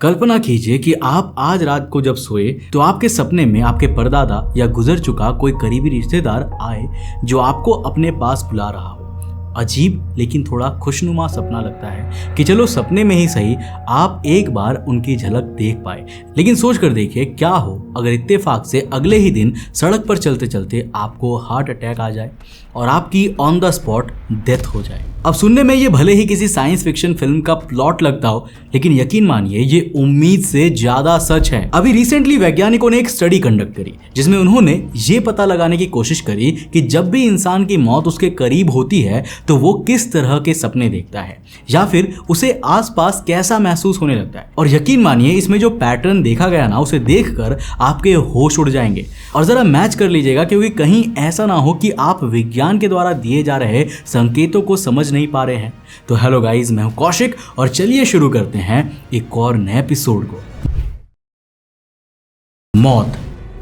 कल्पना कीजिए कि आप आज रात को जब सोए तो आपके सपने में आपके परदादा या गुजर चुका कोई करीबी रिश्तेदार आए जो आपको अपने पास बुला रहा हो। अजीब लेकिन थोड़ा खुशनुमा सपना लगता है कि चलो सपने में ही सही आप एक बार उनकी झलक देख पाए। लेकिन सोच कर देखिए क्या हो अगर इत्तेफाक से अगले ही दिन सड़क पर चलते चलते आपको हार्ट अटैक आ जाए और आपकी ऑन द स्पॉट डेथ हो जाए। अब सुनने में ये भले ही किसी साइंस फिक्शन फिल्म का प्लॉट लगता हो, लेकिन यकीन मानिए ये उम्मीद से ज्यादा सच है। अभी रिसेंटली वैज्ञानिकों ने एक स्टडी कंडक्ट करी जिसमें उन्होंने ये पता लगाने की कोशिश करी कि जब भी इंसान की मौत उसके करीब होती है तो वो किस तरह के सपने देखता है या फिर उसे आसपास कैसा महसूस होने लगता है। और यकीन मानिए इसमें जो पैटर्न देखा गया ना उसे देखकर आपके होश उड़ जाएंगे। और जरा मैच कर लीजिएगा क्योंकि कहीं ऐसा ना हो कि आप विज्ञान के द्वारा दिए जा रहे संकेतों को समझ नहीं पा रहे हैं। तो हेलो गाइस, मैं हूं कौशिक और चलिए शुरू करते हैं एक और नए एपिसोड को।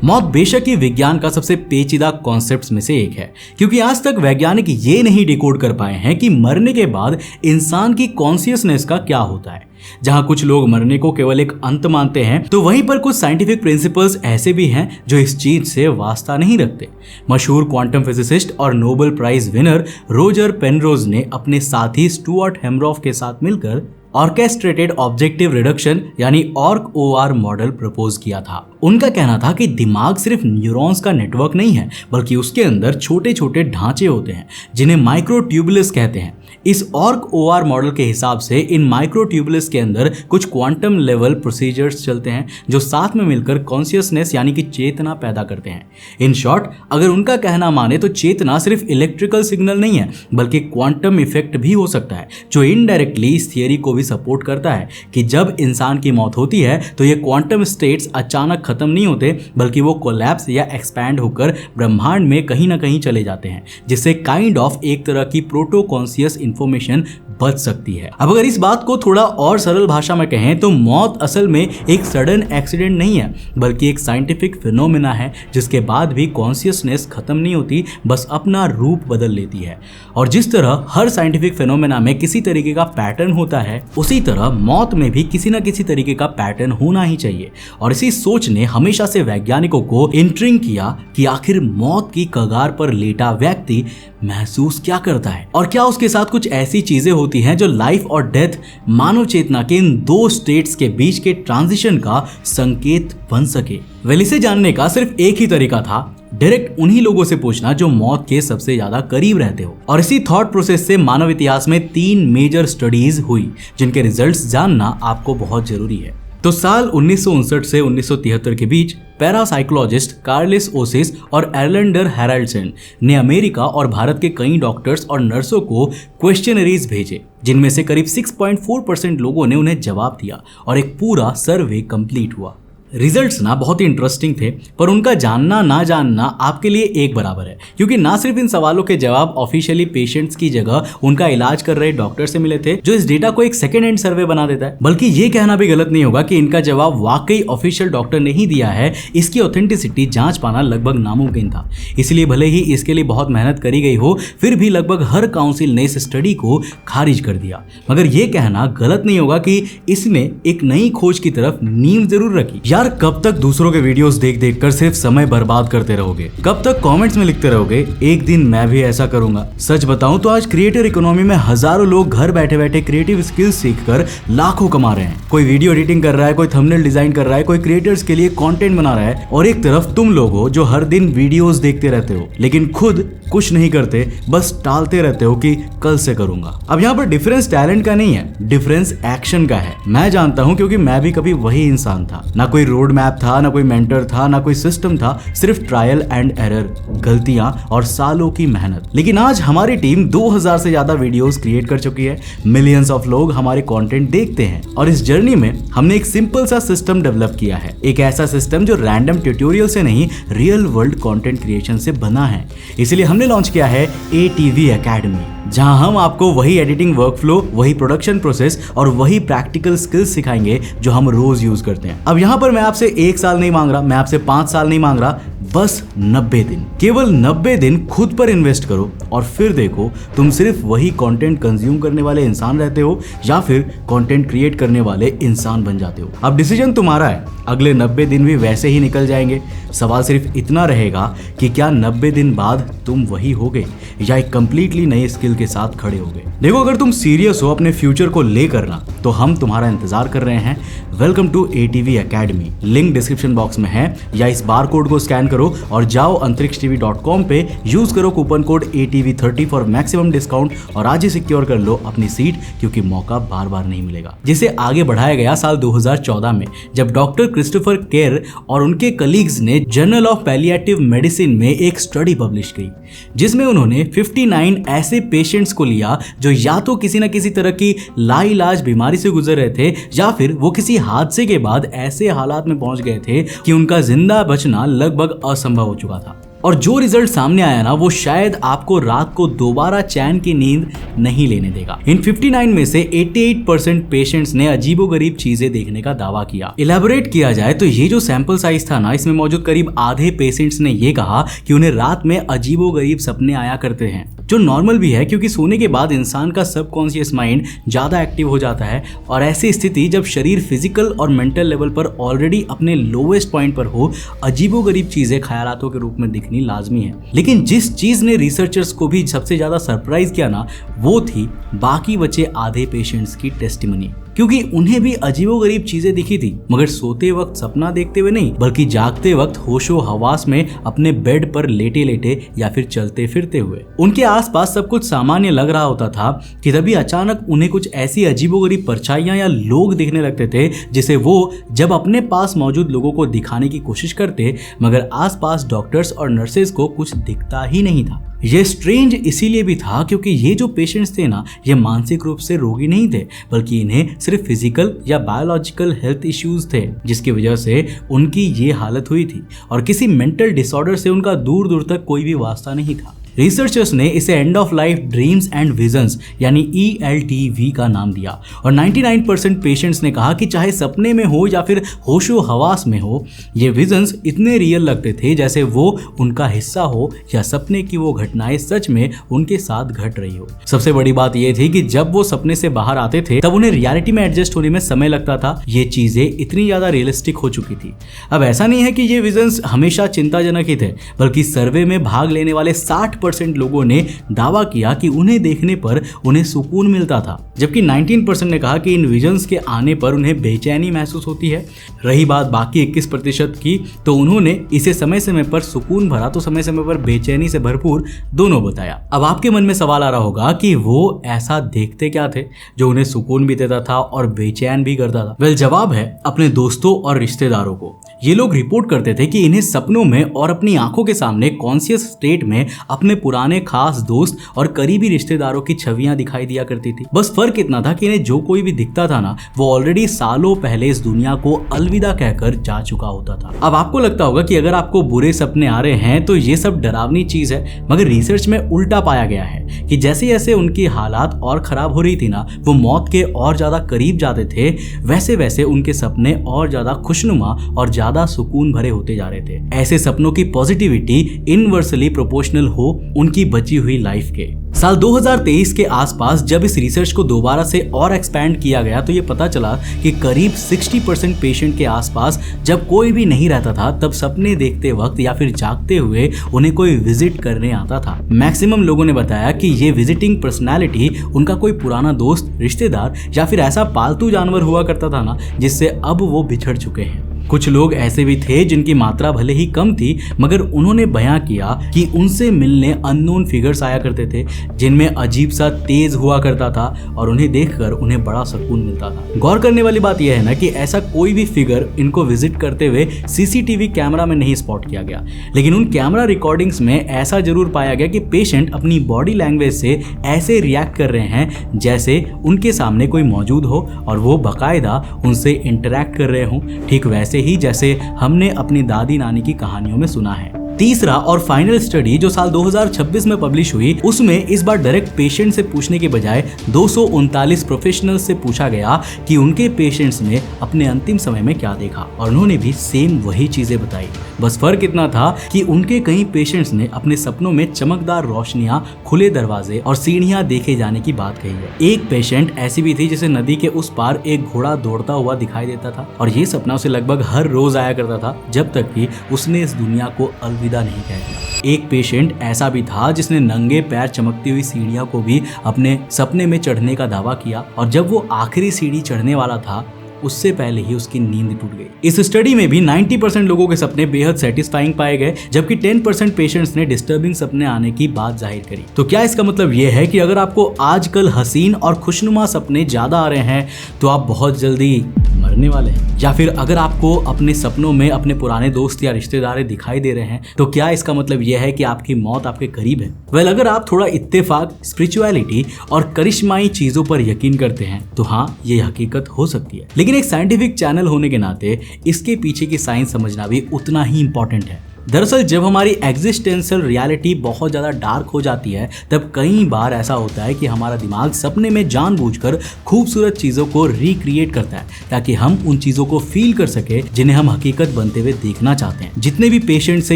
मौत बेशक ही विज्ञान का सबसे पेचीदा कॉन्सेप्ट्स में से एक है, क्योंकि आज तक वैज्ञानिक ये नहीं डिकोड कर पाए हैं कि मरने के बाद इंसान की कॉन्शियसनेस का क्या होता है। जहां कुछ लोग मरने को केवल एक अंत मानते हैं तो वहीं पर कुछ साइंटिफिक प्रिंसिपल्स ऐसे भी हैं जो इस चीज से वास्ता नहीं रखते। मशहूर क्वांटम फिजिसिस्ट और Nobel prize winner Roger Penrose ने अपने साथी स्टुअर्ट हेमरॉफ के साथ मिलकर ऑर्केस्ट्रेटेड ऑब्जेक्टिव रिडक्शन यानी OR मॉडल प्रपोज किया था। उनका कहना था कि दिमाग सिर्फ न्यूरॉन्स का नेटवर्क नहीं है, बल्कि उसके अंदर छोटे छोटे ढांचे होते हैं जिन्हें माइक्रोट्यूबुलस कहते हैं। इस OR मॉडल के हिसाब से इन माइक्रोट्यूबुलस के अंदर कुछ क्वांटम लेवल प्रोसीजर्स चलते हैं जो साथ में मिलकर कॉन्शियसनेस यानी कि चेतना पैदा करते हैं। इन शॉर्ट, अगर उनका कहना माने तो चेतना सिर्फ इलेक्ट्रिकल सिग्नल नहीं है बल्कि क्वांटम इफेक्ट भी हो सकता है, जो इनडायरेक्टली इस थियरी को भी सपोर्ट करता है कि जब इंसान की मौत होती है तो ये क्वांटम स्टेट्स अचानक खत्म नहीं होते बल्कि वो कोलैप्स या एक्सपैंड होकर ब्रह्मांड में कहीं ना कहीं चले जाते हैं, जिससे काइंड ऑफ एक तरह की प्रोटो कॉन्शियस इंफॉर्मेशन बच सकती है। अब अगर इस बात को थोड़ा और सरल भाषा में कहें तो मौत असल में एक सडन एक्सीडेंट नहीं है बल्कि एक साइंटिफिक फिनोमेना है जिसके बाद भी कॉन्शियसनेस खत्म नहीं होती, बस अपना रूप बदल लेती है। और जिस तरह हर साइंटिफिक फिनोमेना में किसी तरीके का पैटर्न होता है, उसी तरह मौत में भी किसी न किसी तरीके का पैटर्न होना ही चाहिए। और इसी सोच ने हमेशा से वैज्ञानिकों को इंट्रिग किया कि आखिर मौत की कगार पर लेटा व्यक्ति महसूस क्या करता है और क्या उसके साथ कुछ ऐसी चीजें होती हैं जो लाइफ और डेथ, मानव चेतना के इन दो स्टेट्स के बीच के ट्रांजिशन का संकेत बन सके। इसे जानने का सिर्फ एक ही तरीका था, डायरेक्ट उन्हीं लोगों से पूछना जो मौत के सबसे ज्यादा करीब रहते हो। और इसी थॉट प्रोसेस से मानव इतिहास में 3 मेजर स्टडीज हुई जिनके रिजल्ट्स जानना आपको बहुत जरूरी है। तो साल 1959 से 1973 के बीच पैरासाइकोलॉजिस्ट कार्लिस ओसिस और एरलेंडर हैराल्डसन ने अमेरिका और भारत के कई डॉक्टर्स और नर्सों को क्वेश्चनरीज भेजे, जिनमें से करीब 6.4% लोगों ने उन्हें जवाब दिया और एक पूरा सर्वे कंप्लीट हुआ। रिजल्ट्स ना बहुत ही इंटरेस्टिंग थे, पर उनका जानना ना जानना आपके लिए एक बराबर है, क्योंकि ना सिर्फ इन सवालों के जवाब ऑफिशियली पेशेंट्स की जगह उनका इलाज कर रहे डॉक्टर से मिले थे जो इस डेटा को एक सेकेंड हैंड सर्वे बना देता है, बल्कि ये कहना भी गलत नहीं होगा कि इनका जवाब वाकई ऑफिशियल डॉक्टर ने ही दिया है। इसकी ऑथेंटिसिटी जांच पाना लगभग नामुमकिन था। इसलिए भले ही इसके लिए बहुत मेहनत करी गई हो, फिर भी लगभग हर काउंसिल ने इस स्टडी को खारिज कर दिया। मगर यह कहना गलत नहीं होगा कि इसने एक नई खोज की तरफ नींव जरूर रखी। यार, कब तक दूसरों के वीडियोस देख देख कर सिर्फ समय बर्बाद करते रहोगे? कब तक कमेंट्स में लिखते रहोगे एक दिन मैं भी ऐसा करूंगा? सच बताऊं तो आज क्रिएटर इकोनॉमी में हजारों लोग घर बैठे बैठे क्रिएटिव स्किल्स सीखकर लाखों कमा रहे हैं। कोई वीडियो एडिटिंग कर रहा है, कोई थंबनेल डिजाइन कर रहा है, कोई क्रिएटर्स के लिए कंटेंट बना रहा है, और एक तरफ तुम लोग हो जो हर दिन वीडियोस देखते रहते हो लेकिन खुद कुछ नहीं करते, बस टालते रहते हो कि कल से करूंगा। अब यहाँ पर डिफरेंस टैलेंट का नहीं है, डिफरेंस एक्शन का है। मैं जानता हूँ क्योंकि मैं भी कभी वही इंसान था। ना कोई रोड मैप था, ना कोई मेंटर था, ना कोई सिस्टम था, सिर्फ ट्रायल एंड एरर, गलतियां और सालों की मेहनत। लेकिन आज हमारी टीम 2000 से ज्यादा वीडियोस क्रिएट कर चुकी है। मिलियंस ऑफ लोग हमारे कंटेंट देखते हैं और इस जर्नी में हमने एक सिंपल सा सिस्टम डेवलप किया है। एक ऐसा सिस्टम जो रैंडम ट्यूटोरियल से नहीं, रियल वर्ल्ड कंटेंट क्रिएशन से बना है। इसलिए हमने लॉन्च किया है ATV एकेडमी, जहां हम आपको वही एडिटिंग वर्कफ्लो, वही प्रोडक्शन प्रोसेस और वही प्रैक्टिकल स्किल्स सिखाएंगे जो हम रोज यूज करते हैं। अब यहाँ पर मैं आपसे 1 साल नहीं मांग रहा, मैं आपसे 5 साल नहीं मांग रहा, बस 90 दिन, केवल 90 दिन खुद पर इन्वेस्ट करो और फिर देखो तुम सिर्फ वही कंटेंट कंज्यूम करने वाले इंसान रहते हो या फिर कंटेंट क्रिएट करने वाले इंसान बन जाते हो। अब डिसीजन तुम्हारा है, अगले 90 दिन भी वैसे ही निकल जाएंगे। सवाल सिर्फ इतना रहेगा कि क्या 90 दिन बाद तुम वही होगे या एक कंप्लीटली नए स्किल के साथ खड़े होगे। देखो, अगर तुम सीरियस हो अपने फ्यूचर को लेकर ना, तो हम तुम्हारा इंतजार कर रहे हैं। Welcome to ATV academy, link description box में है, या इस बार कोड को स्कैन करो और जाओ antarikshtv.com पे, यूज करो coupon code ATV30 for maximum discount और आज ही सिक्योर कर लो अपनी सीट, क्योंकि मौका बार बार नहीं मिलेगा। जिसे आगे बढ़ाया गया साल 2014 में, जब डॉक्टर क्रिस्टोफर केर और उनके कलीग्स ने जर्नल ऑफ पैलिएटिव मेडिसिन में एक स्टडी पब्लिश की, जिसमें उन्होंने 59 ऐसे पेशेंट्स को लिया जो या तो किसी न किसी तरह की लाइलाज बीमारी से गुजर रहे थे या फिर वो किसी हादसे के बाद ऐसे हालात में पहुंच गए थे कि उनका जिंदा बचना लगभग असंभव हो चुका था। और जो रिजल्ट सामने आया ना, वो शायद आपको रात को दोबारा चैन की नींद नहीं लेने देगा। इन 59 में से 88% पेशेंट्स ने अजीबोगरीब चीजें देखने का दावा किया। इलेबोरेट किया जाए तो ये जो सैंपल साइज था ना, इसमें मौजूद करीब आधे पेशेंट्स ने ये कहा कि उन्हें रात में अजीबोगरीब सपने आया करते हैं, जो नॉर्मल भी है क्योंकि सोने के बाद इंसान का सबकॉन्शियस माइंड ज्यादा एक्टिव हो जाता है। और ऐसी स्थिति जब शरीर फिजिकल और मेंटल लेवल पर ऑलरेडी अपने लोवेस्ट पॉइंट पर हो, अजीबोगरीब चीजें ख्यालातों के रूप में दिखनी लाजमी है। लेकिन जिस चीज ने रिसर्चर्स को भी सबसे ज्यादा सरप्राइज किया ना, वो थी बाकी बचे आधे पेशेंट्स की टेस्टिमनी, क्योंकि उन्हें भी अजीबोगरीब चीजें दिखी थी, मगर सोते वक्त सपना देखते हुए नहीं, बल्कि जागते वक्त होशो हवास में अपने बेड पर लेटे लेटे या फिर चलते फिरते हुए। उनके आसपास सब कुछ सामान्य लग रहा होता था कि तभी अचानक उन्हें कुछ ऐसी अजीबोगरीब परछाइयां या लोग दिखने लगते थे, जिसे वो जब अपने पास मौजूद लोगों को दिखाने की कोशिश करते, मगर आसपास डॉक्टर्स और नर्सेज को कुछ दिखता ही नहीं था। ये स्ट्रेंज इसीलिए भी था क्योंकि ये जो पेशेंट्स थे ना, ये मानसिक रूप से रोगी नहीं थे, बल्कि इन्हें सिर्फ फिजिकल या बायोलॉजिकल हेल्थ इश्यूज थे, जिसकी वजह से उनकी ये हालत हुई थी। और किसी मेंटल डिसऑर्डर से उनका दूर दूर तक कोई भी वास्ता नहीं था। रिसर्चर्स ने इसे end of life dreams and visions यानी ELDV का नाम दिया। और 99% पेशेंट्स ने कहा कि चाहे सपने में हो या फिर होशो हवास में हो, ये विजन्स इतने रियल लगते थे जैसे वो उनका हिस्सा हो या सपने की वो घटनाएं सच में उनके साथ घट रही हो। सबसे बड़ी बात यह थी कि जब वो सपने से बाहर आते थे तब उन्हें रियलिटी में एडजस्ट होने में समय लगता था। ये चीजें इतनी ज्यादा रियलिस्टिक हो चुकी थी। अब ऐसा नहीं है कि ये विजन्स हमेशा चिंताजनक ही थे, बल्कि सर्वे में भाग लेने वाले 60% लोगों ने दावा किया कि उन्हें देखने पर उन्हें सुकून मिलता था, जबकि 19% ने कहा कि इन विजन्स के आने पर उन्हें बेचैनी महसूस होती है। रही बात बाकी 21% की, तो उन्होंने इसे समय समय पर सुकून भरा तो समय समय पर बेचैनी से भरपूर दोनों बताया। अब आपके मन में सवाल आ रहा होगा कि वो ऐसा देखते क्या थे जो उन्हें सुकून भी देता था और बेचैन भी करता था। वेल, जवाब है अपने दोस्तों और रिश्तेदारों को। ये लोग रिपोर्ट करते थे कि इन्हें सपनों में और अपनी आंखों के सामने कॉन्शियस स्टेट में अपने पुराने खास दोस्त और करीबी रिश्तेदारों की छवियां दिखाई दिया करती थी। बस फर्क इतना था कि इन्हें जो कोई भी दिखता था ना, वो ऑलरेडी सालों पहले इस दुनिया को अलविदा कहकर जा चुका होता था। अब आपको लगता होगा कि अगर आपको बुरे सपने आ रहे हैं तो ये सब डरावनी चीज है, मगर रिसर्च में उल्टा पाया गया है कि जैसे जैसे उनकी हालात और खराब हो रही थी ना, वो मौत के और ज्यादा करीब जाते थे, वैसे वैसे उनके सपने और ज्यादा खुशनुमा और ज्यादा सुकून भरे होते जा रहे थे। ऐसे सपनों की पॉजिटिविटी इनवर्सली प्रोपोर्शनल हो उनकी बची हुई लाइफ के। साल 2023 के आसपास जब इस रिसर्च को दोबारा से और एक्सपैंड किया गया तो ये पता चला कि करीब 60% पेशेंट के आसपास जब कोई भी नहीं रहता था, तब सपने देखते वक्त या फिर जागते हुए उन्हें कोई विजिट करने आता था। मैक्सिमम लोगों ने बताया कि ये विजिटिंग पर्सनैलिटी उनका कोई पुराना दोस्त, रिश्तेदार या फिर ऐसा पालतू जानवर हुआ करता था ना, जिससे अब वो बिछड़ चुके हैं। कुछ लोग ऐसे भी थे जिनकी मात्रा भले ही कम थी, मगर उन्होंने बयां किया कि उनसे मिलने अननोन फिगर्स आया करते थे, जिनमें अजीब सा तेज हुआ करता था और उन्हें देखकर उन्हें बड़ा सुकून मिलता था। गौर करने वाली बात यह है ना कि ऐसा कोई भी फिगर इनको विजिट करते हुए CCTV कैमरा में नहीं स्पॉट किया गया, लेकिन उन कैमरा रिकॉर्डिंग्स में ऐसा जरूर पाया गया कि पेशेंट अपनी बॉडी लैंग्वेज से ऐसे रिएक्ट कर रहे हैं जैसे उनके सामने कोई मौजूद हो और वो बाकायदा उनसे इंटरैक्ट कर रहे हों, ठीक वैसे ही जैसे हमने अपनी दादी नानी की कहानियों में सुना है। तीसरा और फाइनल स्टडी जो साल 2026 में पब्लिश हुई, उसमें इस बार डायरेक्ट पेशेंट से पूछने के बजाय 239 प्रोफेशनल्स से पूछा गया कि उनके पेशेंट्स ने अपने अंतिम समय में क्या देखा, और उन्होंने भी सेम वही चीजें बताई। बस फर्क इतना था कि उनके कई पेशेंट्स ने अपने सपनों में चमकदार रोशनियां, खुले दरवाजे और सीढ़ियां देखे जाने की बात कही है। एक पेशेंट ऐसी भी थी जिसे नदी के उस पार एक घोड़ा दौड़ता हुआ दिखाई देता था, और ये सपना उसे लगभग हर रोज आया करता था जब तक कि उसने इस दुनिया को अलविदा नहीं कह दिया। एक पेशेंट ऐसा भी था जिसने नंगे पैर चमकती हुई सीढ़ियों को भी अपने सपने में चढ़ने का दावा किया, और जब वो आखिरी सीढ़ी चढ़ने वाला था उससे पहले ही उसकी नींद टूट गई। इस स्टडी में भी 90% लोगों के सपने बेहद सेटिस्फाइंग पाए गए, जबकि 10% पेशेंट्स ने डिस्टर्बिंग सपने आने की बात जाहिर करी। तो क्या इसका मतलब ये है कि अगर आपको आजकल हसीन और खुशनुमा सपने ज्यादा आ रहे हैं तो आप बहुत जल्दी मरने वाले हैं? या फिर अगर आपको अपने सपनों में अपने पुराने दोस्त या रिश्तेदार दिखाई दे रहे हैं तो क्या इसका मतलब यह है कि आपकी मौत आपके करीब है? वेल, अगर आप थोड़ा इत्तेफाक, स्पिरिचुअलिटी और करिश्माई चीजों पर यकीन करते हैं तो हाँ, ये हकीकत हो सकती है। लेकिन एक साइंटिफिक चैनल होने के नाते इसके पीछे की साइंस समझना भी उतना ही इंपॉर्टेंट है। दरअसल जब हमारी एग्जिस्टेंशियल रियलिटी बहुत ज़्यादा डार्क हो जाती है तब कई बार ऐसा होता है कि हमारा दिमाग सपने में जानबूझकर खूबसूरत चीज़ों को रिक्रिएट करता है ताकि हम उन चीज़ों को फील कर सके जिन्हें हम हकीकत बनते हुए देखना चाहते हैं। जितने भी पेशेंट से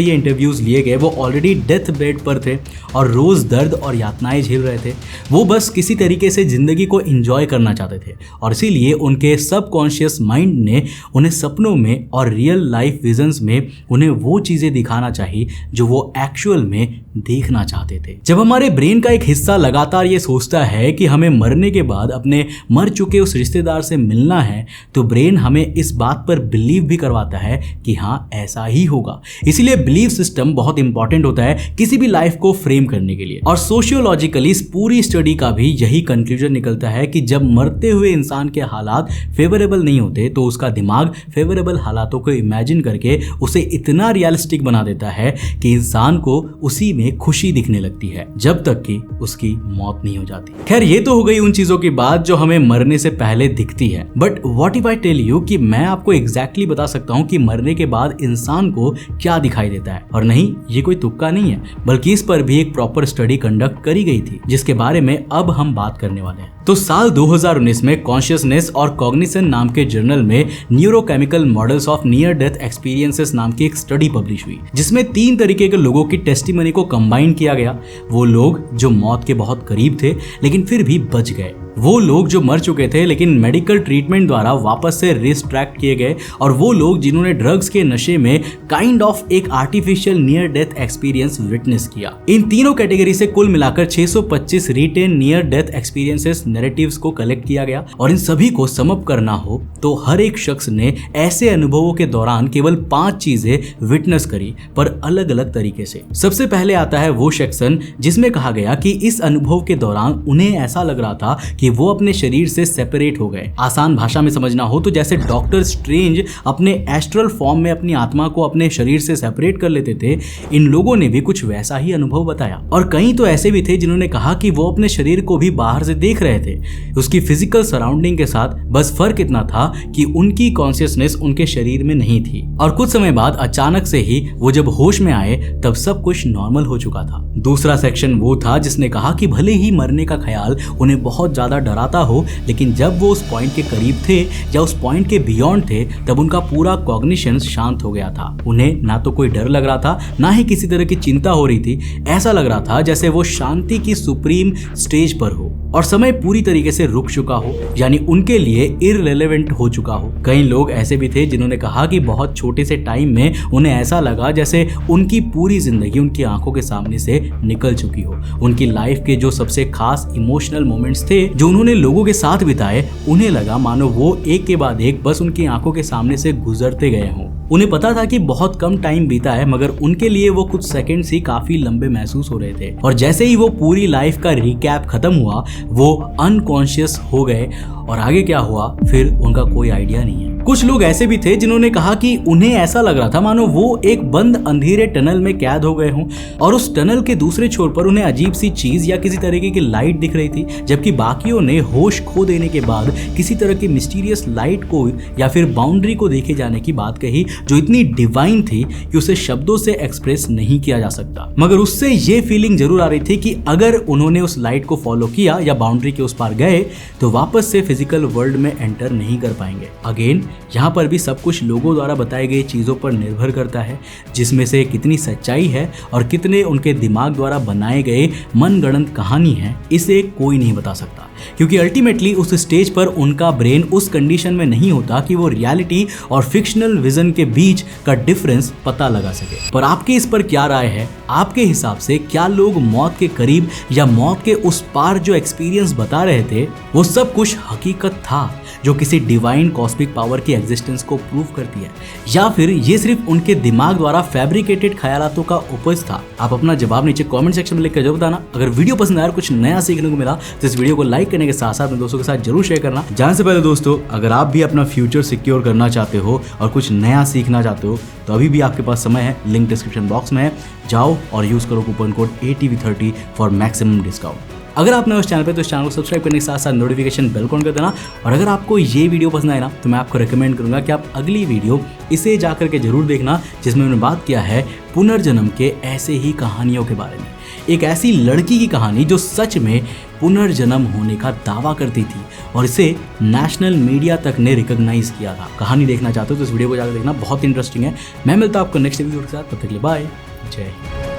ये इंटरव्यूज़ लिए गए वो ऑलरेडी डेथ बेड पर थे और रोज़ दर्द और यातनाएं झेल रहे थे। वो बस किसी तरीके से ज़िंदगी को इंजॉय करना चाहते थे, और इसीलिए उनके सबकॉन्शियस माइंड ने उन्हें सपनों में और रियल लाइफ विजन्स में उन्हें वो चीज़ें दिखाना चाहिए जो वो एक्चुअल में देखना चाहते थे। जब हमारे ब्रेन का एक हिस्सा लगातार ये सोचता है कि हमें मरने के बाद अपने मर चुके उस रिश्तेदार से मिलना है तो ब्रेन हमें इस बात पर बिलीव भी करवाता है कि हाँ, ऐसा ही होगा। इसीलिए बिलीफ सिस्टम बहुत इंपॉर्टेंट होता है किसी भी लाइफ को फ्रेम करने के लिए। और सोशियोलॉजिकली इस पूरी स्टडी का भी यही कंक्लूजन निकलता है कि जब मरते हुए इंसान के हालात फेवरेबल नहीं होते तो उसका दिमाग फेवरेबल हालातों को इमेजिन करके उसे इतना रियलिस्टिक बना देता है कि इंसान को उसी में खुशी दिखने लगती है जब तक कि उसकी मौत नहीं हो जाती। खैर, ये तो हो गई उन चीजों की बात जो हमें मरने से पहले दिखती है। But what if I tell you कि मैं आपको एग्जैक्टली बता सकता हूँ कि मरने के बाद इंसान को क्या दिखाई देता है। और नहीं, ये कोई तुक्का नहीं है, बल्कि इस पर भी एक प्रॉपर स्टडी कंडक्ट करी गई थी जिसके बारे में अब हम बात करने वाले हैं। तो साल 2019 में कॉन्शियसनेस और कॉग्निशन नाम के जर्नल में neurochemical models of near death experiences नाम की एक स्टडी पब्लिश हुई जिसमें 3 तरीके के लोगों की टेस्टिमनी को कंबाइन किया गया। वो लोग जो मौत के बहुत करीब थे लेकिन फिर भी बच गए, वो लोग जो मर चुके थे लेकिन मेडिकल ट्रीटमेंट द्वारा वापस से रिस्ट्रैक्ट किए गए, और वो लोग जिन्होंने ड्रग्स के नशे में काइंड ऑफ एक artificial near death experience witness किया। इन तीनों कैटेगरी से कुल मिलाकर 625 written near death experiences narratives को कलेक्ट किया गया, और इन सभी को सम अप करना हो तो हर एक शख्स ने ऐसे अनुभवों के दौरान केवल 5 चीजें विटनेस करी, पर अलग अलग तरीके से। सबसे पहले आता है वो सेक्शन जिसमें कहा गया कि इस अनुभव के दौरान उन्हें ऐसा लग रहा था कि वो अपने शरीर से सेपरेट हो गए। आसान भाषा में समझना हो तो जैसे डॉक्टर स्ट्रेंज अपने एस्ट्रल फॉर्म में अपनी आत्मा को अपने शरीर से सेपरेट कर लेते थे, इन लोगों ने भी कुछ वैसा ही अनुभव बताया। और कई तो ऐसे भी थे जिन्होंने कहा कि वो अपने शरीर को भी बाहर से देख रहे थे, उसकी फिजिकल सराउंडिंग के साथ, बस फर्क इतना था कि उनकी कॉन्शियसनेस उनके शरीर में नहीं थी। और कुछ समय बाद अचानक से ही वो जब होश में आए तब सब कुछ नॉर्मल हो चुका था। दूसरा सेक्शन वो था जिसने कहा कि भले ही मरने का ख्याल उन्हें बहुत ज्यादा डराता हो, लेकिन जब वो उस पॉइंट के करीब थे या उस पॉइंट के बियॉन्ड थे तब उनका पूरा कॉग्निशन शांत हो गया था। उन्हें ना तो कोई डर लग रहा था, ना ही किसी तरह की चिंता हो रही थी। ऐसा लग रहा था जैसे वो शांति की सुप्रीम स्टेज पर हो और समय पूरी तरीके से रुक चुका हो, यानी उनके लिए इररिलेवेंट हो चुका हो। कई लोग ऐसे भी थे जिन्होंने कहा कि बहुत छोटे से टाइम में उन्हें ऐसा लगा जैसे उनकी पूरी जिंदगी उनकी आंखों के सामने से निकल चुकी हो। उनकी लाइफ के जो सबसे खास इमोशनल मोमेंट्स थे जो उन्होंने लोगों के साथ बिताए, उन्हें लगा मानो वो एक के बाद एक बस उनकी आंखों के सामने से गुजरते गए हों। उन्हें पता था कि बहुत कम टाइम बीता है, मगर उनके लिए वो कुछ सेकंड्स ही काफी लंबे महसूस हो रहे थे। और जैसे ही वो पूरी लाइफ का रिकैप खत्म हुआ, वो अनकॉन्शियस हो गए और आगे क्या हुआ फिर उनका कोई आइडिया नहीं है। कुछ लोग ऐसे भी थे जिन्होंने कहा कि उन्हें ऐसा लग रहा था मानो वो एक बंद अंधेरे टनल में कैद हो गए हों और उस टनल के दूसरे छोर पर उन्हें अजीब सी चीज या किसी तरीके की लाइट दिख रही थी, जबकि बाकियों ने होश खो देने के बाद किसी तरह की मिस्टीरियस लाइट को या फिर बाउंड्री को देखे जाने की बात कही जो इतनी डिवाइन थी कि उसे शब्दों से एक्सप्रेस नहीं किया जा सकता। मगर उससे ये फीलिंग जरूर आ रही थी कि अगर उन्होंने उस लाइट को फॉलो किया या बाउंड्री के उस पार गए तो वापस से फिजिकल वर्ल्ड में एंटर नहीं कर पाएंगे। अगेन यहाँ पर भी सब कुछ लोगों द्वारा बताई गई चीज़ों पर निर्भर करता है, जिसमें से कितनी सच्चाई है और कितने उनके दिमाग द्वारा बनाए गए मनगढ़ंत कहानी है, इसे कोई नहीं बता सकता, क्योंकि अल्टीमेटली उस स्टेज पर उनका ब्रेन उस कंडीशन में नहीं होता कि वो रियलिटी और फिक्शनल विजन के बीच का डिफरेंस पता लगा सके। पर आपके इस पर क्या राय है? आपके हिसाब से क्या लोग मौत के करीब या मौत के उस पार जो एक्सपीरियंस बता रहे थे वो सब कुछ हकीकत था जो किसी डिवाइन कॉस्मिक पावर की एग्जिस्टेंस को प्रूव करती है, या फिर ये सिर्फ उनके दिमाग द्वारा फैब्रिकेटेड ख्यालातों का उपज था? आप अपना जवाब नीचे कमेंट सेक्शन में लिखकर जरूर बताना। अगर वीडियो पसंद आया, कुछ नया सीखने को मिला तो इस वीडियो को लाइक करने के साथ साथ अपने दोस्तों के साथ जरूर शेयर करना। जाने से पहले दोस्तों, अगर आप भी अपना फ्यूचर सिक्योर करना चाहते हो और कुछ नया सीखना चाहते हो तो अभी भी आपके पास समय है, लिंक डिस्क्रिप्शन बॉक्स में है, जाओ और यूज करो coupon code ATV30 for maximum discount. अगर आप नए उस चैनल पे तो इस चैनल को सब्सक्राइब करने के साथ साथ नोटिफिकेशन बेल को ऑन कर देना। और अगर आपको ये वीडियो पसंद आए ना तो मैं आपको रेकमेंड करूंगा कि आप अगली वीडियो इसे जाकर के जरूर देखना, जिसमें मैंने बात किया है पुनर्जन्म के ऐसे ही कहानियों के बारे में। एक ऐसी लड़की की कहानी जो सच में पुनर्जन्म होने का दावा करती थी और इसे नेशनल मीडिया तक ने रिकॉग्नाइज किया था। कहानी देखना चाहते हो तो इस वीडियो को जाकर देखना, बहुत इंटरेस्टिंग है। मैं मिलता हूं आपको नेक्स्ट वीडियो के साथ, तब तक के लिए बाय, जय हिंद।